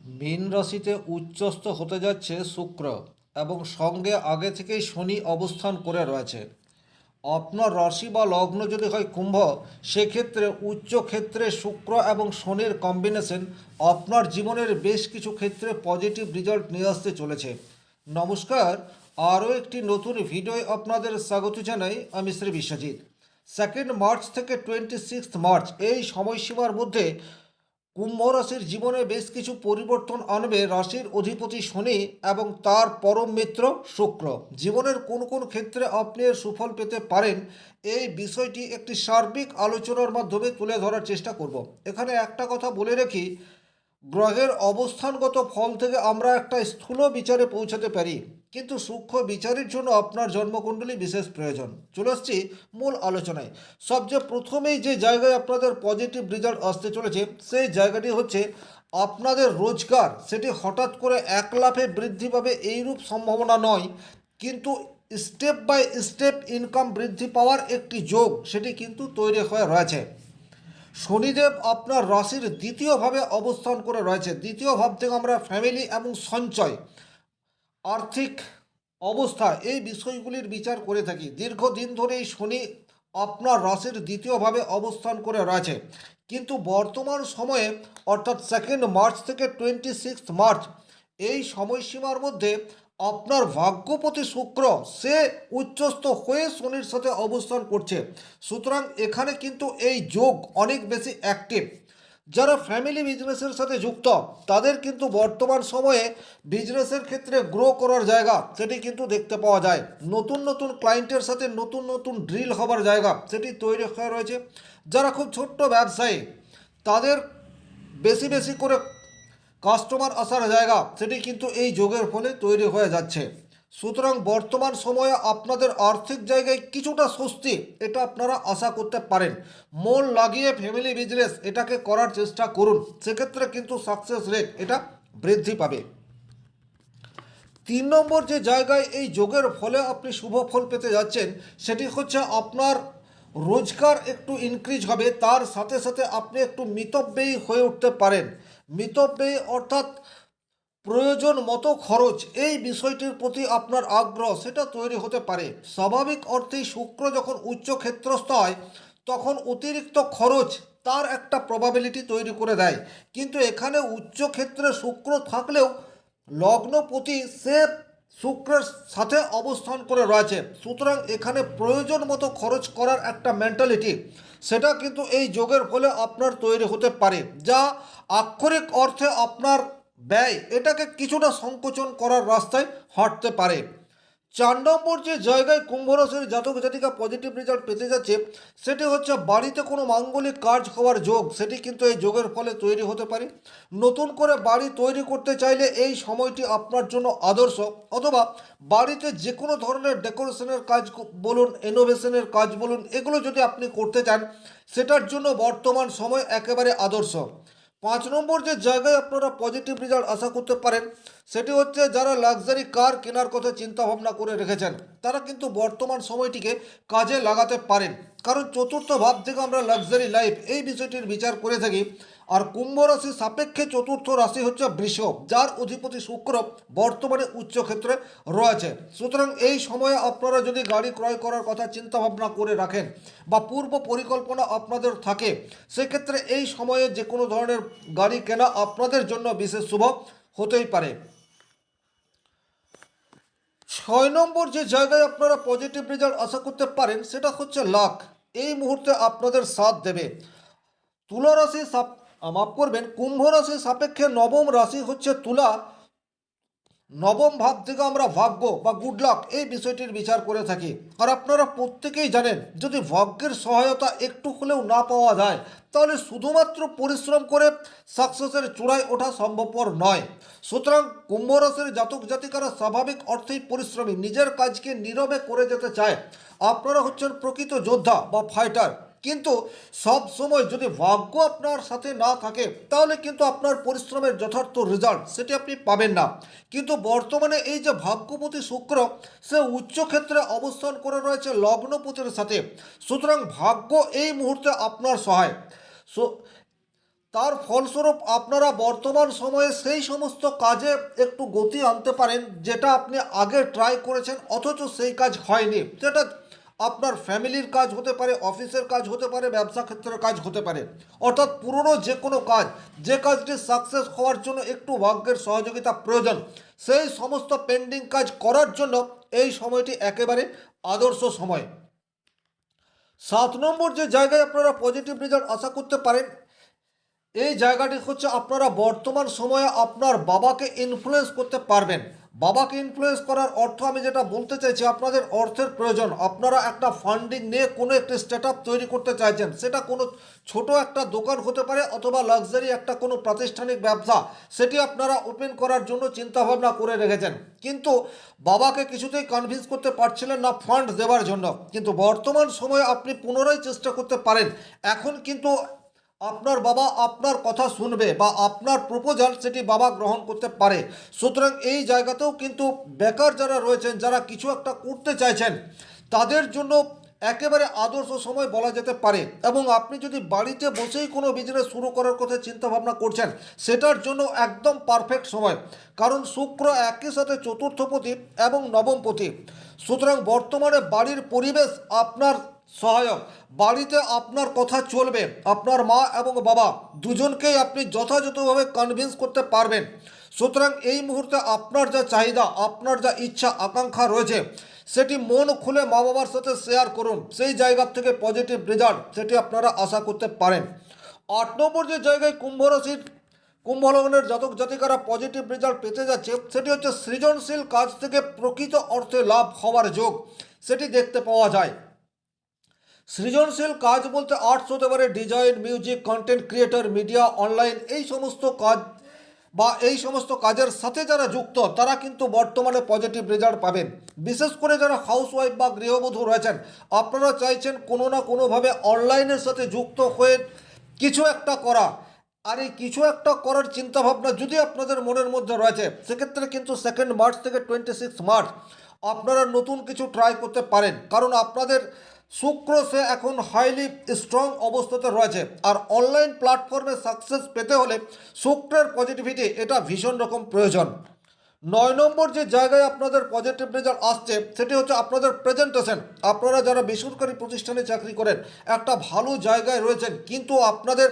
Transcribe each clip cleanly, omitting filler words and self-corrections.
মীন রাশিতে উচ্চস্থ হতে যাচ্ছে শুক্র এবং সঙ্গে আগে থেকেই শনি অবস্থান করে রয়েছে। আপনার রাশি বা লগ্ন যদি হয় কুম্ভ, সেক্ষেত্রে উচ্চ ক্ষেত্রে শুক্র এবং শনির কম্বিনেশন আপনার জীবনের বেশ কিছু ক্ষেত্রে পজিটিভ রেজাল্ট নিয়ে আসতে চলেছে। নমস্কার, আরও একটি নতুন ভিডিওয় আপনাদের স্বাগত জানাই। আমি শ্রী বিশ্বজিৎ। 2 মার্চ থেকে 26 মার্চ এই সময়সীমার মধ্যে কুম্ভ রাশির জীবনে বেশ কিছু পরিবর্তন আনবে রাশির অধিপতি শনি এবং তার পরম মিত্র শুক্র। জীবনের কোন কোন ক্ষেত্রে আপনি এর সুফল পেতে পারেন, এই বিষয়টি একটি সার্বিক আলোচনার মাধ্যমে তুলে ধরার চেষ্টা করব। এখানে একটা কথা বলে রাখি, গ্রহের অবস্থানগত ফল থেকে আমরা একটা স্থূল বিচারে পৌঁছাতে পারি, কিন্তু সূক্ষ্ম বিচারের জন্য আপনার জন্মকুণ্ডলী বিশেষ প্রয়োজন। চলে আসছি মূল আলোচনায়। সবচেয়ে প্রথমেই যে জায়গায় আপনাদের পজিটিভ রেজাল্ট আসতে চলেছে, সেই জায়গাটি হচ্ছে আপনাদের রোজগার। সেটি হঠাৎ করে এক লাফে বৃদ্ধি পাবে এইরূপ সম্ভাবনা নয়, কিন্তু স্টেপ বাই স্টেপ ইনকাম বৃদ্ধি পাওয়ার একটি যোগ সেটি কিন্তু তৈরি হয়ে রয়েছে। শনিদেব আপনার রাশির দ্বিতীয়ভাবে অবস্থান করে রয়েছে। দ্বিতীয় ভাব থেকে আমরা ফ্যামিলি এবং সঞ্চয়, আর্থিক অবস্থা, এই বিষয়গুলির বিচার করে থাকি। দীর্ঘদিন ধরে এই শনি আপনার রাশির দ্বিতীয়ভাবে অবস্থান করে রয়েছে, কিন্তু বর্তমান সময়ে অর্থাৎ 2 মার্চ থেকে 26 মার্চ এই সময়সীমার মধ্যে আপনার ভাগ্যপতি শুক্র সে উচ্চস্থ হয়ে শনির সাথে অবস্থান করছে। সুতরাং এখানে কিন্তু এই যোগ অনেক বেশি অ্যাক্টিভ। যারা ফ্যামিলি বিজনেসের সাথে যুক্ত, তাদের কিন্তু বর্তমান সময়ে বিজনেসের ক্ষেত্রে গ্রো করার জায়গা সেটি কিন্তু দেখতে পাওয়া যায়। নতুন নতুন ক্লায়েন্টের সাথে নতুন নতুন ড্রিল হবার জায়গা সেটি তৈরি হয়ে রয়েছে। যারা খুব ছোট্ট ব্যবসায়ী, তাদের বেশি বেশি করে কাস্টমার আসার জায়গা সেটি কিন্তু এই যোগের ফলে তৈরি হয়ে যাচ্ছে। সুতরাং বর্তমান সময়ে আপনাদের আর্থিক জায়গায় কিছুটা স্বস্তি এটা আপনারা আশা করতে পারেন। মন লাগিয়ে ফ্যামিলি বিজনেস এটাকে করার চেষ্টা করুন, সেক্ষেত্রে কিন্তু সাকসেস রেট এটা বৃদ্ধি পাবে। 3 নম্বর যে জায়গায় এই যোগের ফলে আপনি শুভ ফল পেতে যাচ্ছেন, সেটি হচ্ছে আপনার রোজগার একটু ইনক্রিজ হবে, তার সাথে সাথে আপনি একটু মিতব্যয়ী হয়ে উঠতে পারেন। মিতব্যয়ী অর্থাৎ প্রয়োজন মতো খরচ, এই বিষয়টির প্রতি আপনার আগ্রহ সেটা তৈরি হতে পারে। স্বাভাবিক অর্থেই শুক্র যখন উচ্চ ক্ষেত্রস্থ হয়, তখন অতিরিক্ত খরচ তার একটা প্রবাবিলিটি তৈরি করে দেয়। কিন্তু এখানে উচ্চ ক্ষেত্রে শুক্র থাকলেও লগ্নপতি সে শুক্রের সাথে অবস্থান করে রয়েছে। সুতরাং এখানে প্রয়োজন মতো খরচ করার একটা মেন্টালিটি সেটা কিন্তু এই যোগের ফলে আপনার তৈরি হতে পারে, যা আক্ষরিক অর্থে আপনার ব্যয় এটাকে কিছুটা সংকোচন করার রাস্তায় হাঁটতে পারে। 4 নম্বর যে জায়গায় কুম্ভ রাশির জাতক জাতিকা পজিটিভ রেজাল্ট পেতে যাচ্ছে, সেটি হচ্ছে বাড়িতে কোনো মাঙ্গলিক কাজ হওয়ার যোগ সেটি কিন্তু এই যোগের ফলে তৈরি হতে পারে। নতুন করে বাড়ি তৈরি করতে চাইলে এই সময়টি আপনার জন্য আদর্শ, অথবা বাড়িতে যে কোনো ধরনের ডেকোরেশনের কাজ বলুন, ইনোভেশনের কাজ বলুন, এগুলো যদি আপনি করতে চান, সেটার জন্য বর্তমান সময় একেবারে আদর্শ। 5 নম্বর যে জায়গায় আপনারা পজিটিভ রেজাল্ট আশা করতে পারেন, সেটি হচ্ছে যারা লাক্সারি কার কেনার কথা চিন্তা ভাবনা করে রেখেছেন, তারা কিন্তু বর্তমান সময়টিকে কাজে লাগাতে পারেন। কারণ চতুর্থ ভাব থেকে আমরা লাক্সারি লাইফ এই বিষয়টির বিচার করে থাকি। আর কুম্ভ রাশি সাপেক্ষে চতুর্থ রাশি হচ্ছে বৃষ, যার অধিপতি শুক্র বর্তমানে উচ্চ ক্ষেত্রে রয়েছে। সুতরাং এই সময়ে আপনারা যদি গাড়ি ক্রয় করার কথা চিন্তা ভাবনা করে রাখেন বা পূর্ব পরিকল্পনা আপনাদের থাকে, সেক্ষেত্রে এই সময়ে যে কোনো ধরনের গাড়ি কেনা আপনাদের জন্য বিশেষ শুভ হতেই পারে। 6 নম্বর যে জায়গায় আপনারা পজিটিভ রেজাল্ট আশা করতে পারেন, সেটা হচ্ছে লাক এই মুহূর্তে আপনাদের সাথ দেবে। তুলা রাশি মাফ করবেন, কুম্ভ রাশি সাপেক্ষে নবম রাশি হচ্ছে তুলা। নবম ভাব থেকে আমরা ভাগ্য বা গুড লাক এই বিষয়টির বিচার করে থাকি। আর আপনারা প্রত্যেকেই জানেন, যদি ভাগ্যের সহায়তা একটু হলেও না পাওয়া যায়, তাহলে শুধুমাত্র পরিশ্রম করে সাকসেসের চূড়ায় ওঠা সম্ভবপর নয়। সুতরাং কুম্ভ রাশির জাতক জাতিকারা স্বাভাবিক অর্থেই পরিশ্রমী, নিজের কাজকে নীরবে করে যেতে চায়। আপনারা হচ্ছেন প্রকৃত যোদ্ধা বা ফাইটার, কিন্তু সব সময় যদি ভাগ্য আপনার সাথে না থাকে, তাহলে কিন্তু আপনার পরিশ্রমের যথার্থ রেজাল্ট সেটি আপনি পাবেন না। কিন্তু বর্তমানে এই যে ভাগ্যপতি শুক্র সে উচ্চ ক্ষেত্রে অবস্থান করে রয়েছে লগ্নপতির সাথে, সুতরাং ভাগ্য এই মুহূর্তে আপনার সহায়। তার ফলস্বরূপ আপনারা বর্তমান সময়ে সেই সমস্ত কাজে একটু গতি আনতে পারেন যেটা আপনি আগে ট্রাই করেছেন অথচ সেই কাজ হয়নি। সেটা আপনার ফ্যামিলির কাজ হতে পারে, অফিসের কাজ হতে পারে, ব্যবসা ক্ষেত্রের কাজ হতে পারে। অর্থাৎ পুরনো যে কোনো কাজ, যে কাজটি সাকসেস হওয়ার জন্য একটু ভাগ্যের সহযোগিতা প্রয়োজন, সেই সমস্ত পেন্ডিং কাজ করার জন্য এই সময়টি একেবারে আদর্শ সময়। 7 নম্বর যে জায়গায় আপনারা পজিটিভ রেজাল্ট আশা করতে পারেন, এই জায়গাটি হচ্ছে আপনারা বর্তমান সময়ে আপনার বাবাকে ইনফ্লুয়েন্স করতে পারবেন। বাবাকে ইনফ্লুয়েন্স করার অর্থ আমি যেটা বলতে চাইছি, আপনাদের অর্থের প্রয়োজন, আপনারা একটা ফান্ডিং নিয়ে কোনো একটি স্টার্ট আপ তৈরি করতে চাইছেন, সেটা কোনো ছোট একটা দোকান হতে পারে অথবা লাক্সারি একটা কোনো প্রাতিষ্ঠানিক ব্যবসা, সেটি আপনারা ওপেন করার জন্য চিন্তাভাবনা করে রেখেছেন, কিন্তু বাবাকে কিছুতেই কনভিন্স করতে পারছিলেন না ফান্ড দেওয়ার জন্য। কিন্তু বর্তমান সময়ে আপনি পুনরায় চেষ্টা করতে পারেন। এখন কিন্তু আপনার বাবা আপনার কথা শুনবে বা আপনার প্রপোজাল সেটি বাবা গ্রহণ করতে পারে। সুতরাং এই জায়গাতেও কিন্তু বেকার যারা রয়েছেন, যারা কিছু একটা করতে চাইছেন, তাদের জন্য একেবারে আদর্শ সময় বলা যেতে পারে। এবং আপনি যদি বাড়িতে বসেই কোনো বিজনেস শুরু করার কথা চিন্তা ভাবনা করছেন, সেটার জন্য একদম পারফেক্ট সময়, কারণ শুক্র একই সাথে চতুর্থপতি এবং নবমপতি। সুতরাং বর্তমানে বাড়ির পরিবেশ আপনার সহায়ক, বাড়িতে আপনার কথা চলবে, আপনার মা এবং বাবা দুজনকেই আপনি যথাযথভাবে কনভিন্স করতে পারবেন। সুতরাং এই মুহূর্তে আপনার যা চাহিদা, আপনার যা ইচ্ছা আকাঙ্ক্ষা রয়েছে, সেটি মন খুলে মা বাবার সাথে শেয়ার করুন। সেই জায়গা থেকে পজিটিভ রেজাল্ট সেটি আপনারা আশা করতে পারেন। 8 নম্বর যে জায়গায় কুম্ভ লগ্নের জাতক জাতিকারা পজিটিভ রেজাল্ট পেতে যাচ্ছে, সেটি হচ্ছে সৃজনশীল কাজ থেকে প্রকৃত অর্থে লাভ হওয়ার যোগ সেটি দেখতে পাওয়া যায়। সৃজনশীল কাজ বলতে আর্টস হতে পারে, design, music, content creator, media, online, এই সমস্ত কাজ বা এই সমস্ত কাজের সাথে যারা যুক্ত তারা কিন্তু বর্তমানে পজিটিভ রেজাল্ট পাবেন। বিশেষ করে যারা হাউসওয়াইফ বা গৃহবধূ রয়েছেন, আপনারা চাইছেন কোনো না কোনোভাবে অনলাইনের সাথে যুক্ত হয়ে কিছু একটা করা। আর এই কিছু একটা করার চিন্তাভাবনা যদি আপনাদের মনের মধ্যে রয়েছে, সেক্ষেত্রে কিন্তু 2 মার্চ থেকে 26 মার্চ আপনারা নতুন কিছু ট্রাই করতে পারেন, কারণ আপনাদের শুক্র সে এখন হাইলি স্ট্রং অবস্থাতে রয়েছে। আর অনলাইন প্ল্যাটফর্মে সাকসেস পেতে হলে শুক্রের পজিটিভিটি এটা ভীষণ রকম প্রয়োজন। 9 নম্বর যে জায়গায় আপনাদের পজিটিভ রেজাল্ট আসছে, সেটি হচ্ছে আপনাদের প্রেজেন্টেশন। আপনারা যারা বেসরকারি প্রতিষ্ঠানে চাকরি করেন, একটা ভালো জায়গায় রয়েছেন, কিন্তু আপনাদের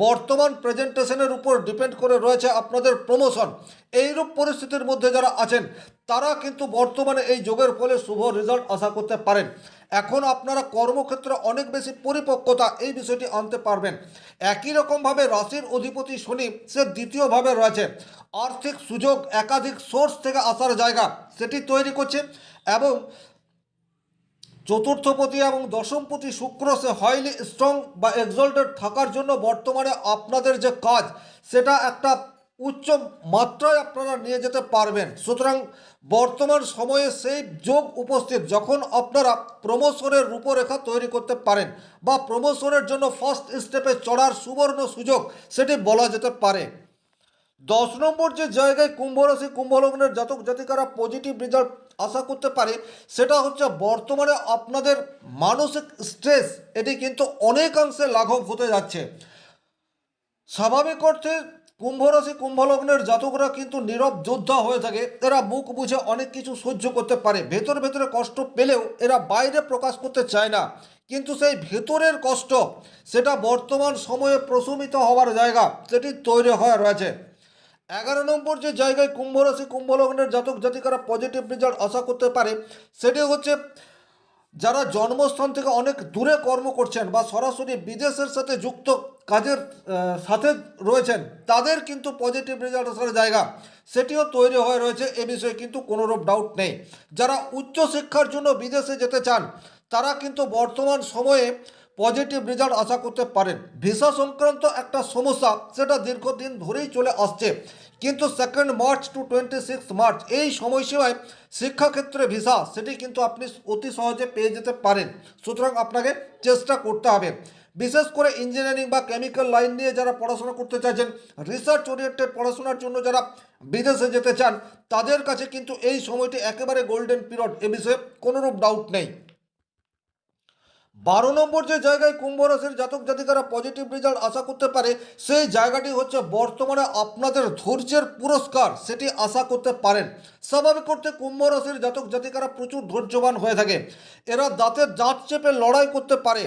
বর্তমান প্রেজেন্টেশনের উপর ডিপেন্ড করে রয়েছে আপনাদের প্রমোশন। এইরূপ পরিস্থিতির মধ্যে যারা আছেন, তারা কিন্তু বর্তমানে এই যোগের ফলে শুভ রেজাল্ট আশা করতে পারেন। এখন আপনারা কর্মক্ষেত্রে অনেক বেশি পরিপক্কতা এই বিষয়টি আনতে পারবেন। একই রকমভাবে রাশির অধিপতি শনি সে দ্বিতীয়ভাবে রয়েছে, আর্থিক সুযোগ একাধিক সোর্স থেকে আসার জায়গা সেটি তৈরি করছে। এবং চতুর্থপতি এবং দশমপতি শুক্র সে হাইলি স্ট্রং বা এক্সল্টেড থাকার জন্য বর্তমানে আপনাদের যে কাজ, সেটা একটা উচ্চ মাত্রায় আপনারা নিয়ে যেতে পারবেন। সুতরাং বর্তমান সময়ে সেই যোগ উপস্থিত, যখন আপনারা প্রমোশনের রূপরেখা তৈরি করতে পারেন বা প্রমোশনের জন্য ফার্স্ট স্টেপে চড়ার সুবর্ণ সুযোগ সেটি বলা যেতে পারে। 10 নম্বর যে জায়গায় কুম্ভ রাশি কুম্ভ লগ্নের জাতক জাতিকারা পজিটিভ রেজাল্ট আশা করতে পারে, সেটা হচ্ছে বর্তমানে আপনাদের মানসিক স্ট্রেস এটি কিন্তু অনেকাংশে লাঘব হতে যাচ্ছে। স্বাভাবিক অর্থে কুম্ভ রাশি কুম্ভ লগ্নের জাতকরা কিন্তু নীরব যোদ্ধা হয়ে থাকে। এরা মুখ বুঝে অনেক কিছু সহ্য করতে পারে, ভেতরে ভেতরে কষ্ট পেলেও এরা বাইরে প্রকাশ করতে চায় না, কিন্তু সেই ভেতরের কষ্ট সেটা বর্তমান সময়ে প্রশমিত হওয়ার জায়গা সেটি তৈরি হয়ে রয়েছে। 11 নম্বর যে জায়গায় কুম্ভ রাশি কুম্ভ লগ্নের জাতক জাতিকারা পজিটিভ রেজাল্ট আশা করতে পারে, সেটি হচ্ছে যারা জন্মস্থান থেকে অনেক দূরে কর্ম করছেন বা সরাসরি বিদেশের সাথে যুক্ত কাজের সাথে রয়েছেন, তাদের কিন্তু পজিটিভ রেজাল্ট আসার জায়গা সেটিও তৈরি হয়ে রয়েছে। এ বিষয়ে কিন্তু কোনোরূপ ডাউট নেই। যারা উচ্চশিক্ষার জন্য বিদেশে যেতে চান, তারা কিন্তু বর্তমান সময়ে পজিটিভ রেজাল্ট আশা করতে পারেন। ভিসা সংক্রান্ত একটা সমস্যা সেটা দীর্ঘদিন ধরেই চলে আসছে, কিন্তু 2 মার্চ টু 26 মার্চ এই সময়সীমায় শিক্ষাক্ষেত্রে ভিসা সেটি কিন্তু আপনি অতি সহজে পেয়ে যেতে পারেন। সুতরাং আপনাকে চেষ্টা করতে হবে। বিশেষ করে ইঞ্জিনিয়ারিং বা কেমিক্যাল লাইন নিয়ে যারা পড়াশোনা করতে চাইছেন, রিসার্চ ওরিয়েন্টেড পড়াশোনার জন্য যারা বিদেশে যেতে চান, তাদের কাছে কিন্তু এই সময়টি একেবারে গোল্ডেন পিরিয়ড, এ বিষয়ে কোনোরূপ ডাউট নেই। 12 নম্বর যে জায়গায় কুম্ভ রাশির জাতক জাতিকারা পজিটিভ রেজাল্ট আশা করতে পারে সেই জায়গাটি হচ্ছে বর্তমানে আপনাদের ধৈর্যের পুরস্কার, সেটি আশা করতে পারেন। স্বাভাবিক করতে কুম্ভ রাশির জাতক জাতিকারা প্রচুর ধৈর্যবান হয়ে থাকে। এরা দাঁতের দাঁত চেপে লড়াই করতে পারে,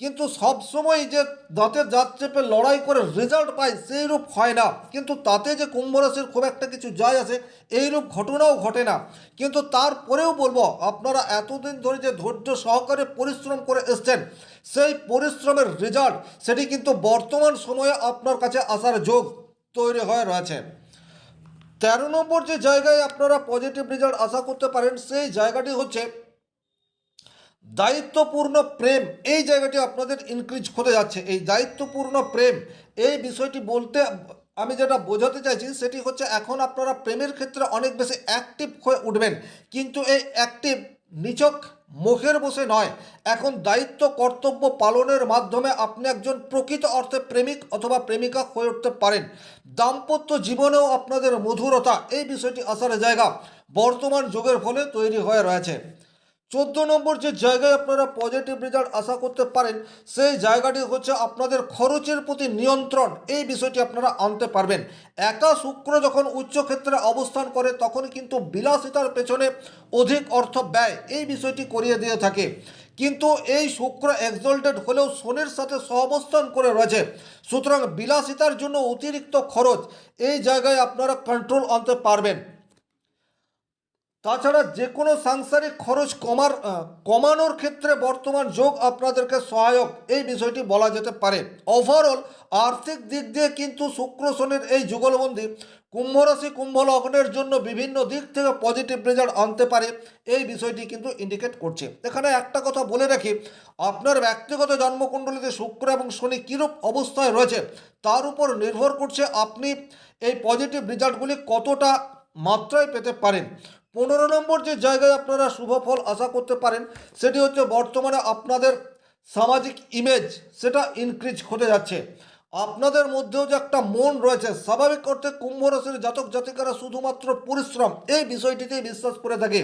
কিন্তু সবসময় যে দাঁতের দাঁত চেপে লড়াই করে রেজাল্ট পায় সেই রূপ হয় না। কিন্তু তাতে যে কুম্ভ রাশির খুব একটা কিছু যায় আসে এইরূপ ঘটনাও ঘটে না। কিন্তু তারপরেও বলবো, আপনারা এতদিন ধরে যে ধৈর্য সহকারে পরিশ্রম করে এসছেন সেই পরিশ্রমের রেজাল্ট সেটি কিন্তু বর্তমান সময়ে আপনার কাছে আসার যোগ তৈরি হয়ে রয়েছে। 13 নম্বর যে জায়গায় আপনারা পজিটিভ রেজাল্ট আশা করতে পারেন সেই জায়গাটি হচ্ছে দায়িত্বপূর্ণ প্রেম। এই জায়গাটি আপনাদের ইনক্রিজ হতে যাচ্ছে। এই দায়িত্বপূর্ণ প্রেম এই বিষয়টি বলতে আমি যেটা বোঝাতে চাইছি সেটি হচ্ছে এখন আপনারা প্রেমের ক্ষেত্রে অনেক বেশি অ্যাক্টিভ হয়ে উঠবেন, কিন্তু এই অ্যাক্টিভ নিছক মুখের বসে নয়, এখন দায়িত্ব কর্তব্য পালনের মাধ্যমে আপনি একজন প্রকৃত অর্থে প্রেমিক অথবা প্রেমিকা হয়ে উঠতে পারেন। দাম্পত্য জীবনেও আপনাদের মধুরতা এই বিষয়টি আসার জায়গা বর্তমান যুগের ফলে তৈরি হয়ে রয়েছে। 14 নম্বর যে জায়গায় আপনারা পজিটিভ রেজাল্ট আশা করতে পারেন সেই জায়গাটি হচ্ছে আপনাদের খরচের প্রতি নিয়ন্ত্রণ, এই বিষয়টি আপনারা আনতে পারবেন। একা শুক্র যখন উচ্চ ক্ষেত্রে অবস্থান করে তখন কিন্তু বিলাসিতার পেছনে অধিক অর্থ ব্যয় এই বিষয়টি করিয়ে দিয়ে থাকে। কিন্তু এই শুক্র এক্সল্টেড হলেও শনির সাথে সহাবস্থান করে রয়েছে, সুতরাং বিলাসিতার জন্য অতিরিক্ত খরচ এই জায়গায় আপনারা কন্ট্রোল আনতে পারবেন। তাছাড়া যে কোনো সাংসারিক খরচ কমানোর ক্ষেত্রে বর্তমান যোগ আপনাদেরকে সহায়ক এই বিষয়টি বলা যেতে পারে। ওভারঅল আর্থিক দিক দিয়ে কিন্তু শুক্র শনির এই যুগলবন্দি কুম্ভ রাশি কুম্ভ লগ্নের জন্য বিভিন্ন দিক থেকে পজিটিভ রেজাল্ট আনতে পারে এই বিষয়টি কিন্তু ইন্ডিকেট করছে। এখানে একটা কথা বলে রাখি, আপনার ব্যক্তিগত জন্মকুণ্ডলিতে শুক্র এবং শনি কীরূপ অবস্থায় রয়েছে তার উপর নির্ভর করছে আপনি এই পজিটিভ রেজাল্টগুলি কতটা মাত্রায় পেতে পারেন। 15 নম্বর যে জায়গায় আপনারা শুভ ফল আশা করতে পারেন সেটি হচ্ছে বর্তমানে আপনাদের সামাজিক ইমেজ সেটা ইনক্রিজ হতে যাচ্ছে। আপনাদের মধ্যেও যে একটা মন রয়েছে, স্বাভাবিক অর্থে কুম্ভ রাশির জাতক জাতিকারা শুধুমাত্র পরিশ্রম এই বিষয়টিতেই বিশ্বাস করে থাকে,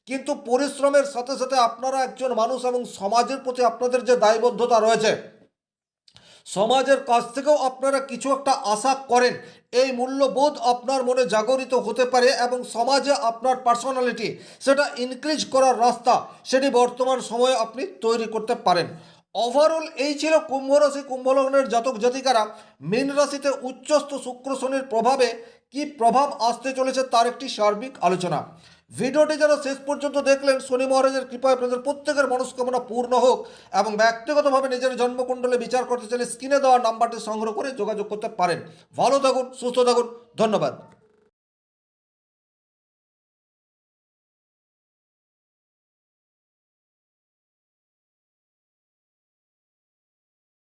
কিন্তু পরিশ্রমের সাথে সাথে আপনারা একজন মানুষ এবং সমাজের প্রতি আপনাদের যে দায়বদ্ধতা রয়েছে, সমাজের কাছ থেকেও আপনারা কিছু একটা আশা করেন, এই মূল্যবোধ আপনার মনে জাগরিত হতে পারে এবং সমাজে আপনার পার্সোনালিটি সেটা ইনক্রিজ করার রাস্তা সেটি বর্তমান সময়ে আপনি তৈরি করতে পারেন। ওভারঅল এই ছিল কুম্ভ রাশি কুম্ভ লগ্নের জাতক জাতিকারা মীন রাশিতে উচ্চস্থ শুক্র শনির প্রভাবে কি প্রভাব আসতে চলেছে তার একটি সার্বিক আলোচনা। ভিডিওটি যারা শেষ পর্যন্ত দেখলেন, শনি মহারাজের কৃপায় আপনাদের প্রত্যেকের মনস্কামনা পূর্ণ হোক এবং ব্যক্তিগতভাবে নিজের জন্মকুণ্ডলে বিচার করতে চাইলে স্ক্রিনে দেওয়া নাম্বারটি সংগ্রহ করে যোগাযোগ করতে পারেন। ভালো থাকুন, সুস্থ থাকুন, ধন্যবাদ।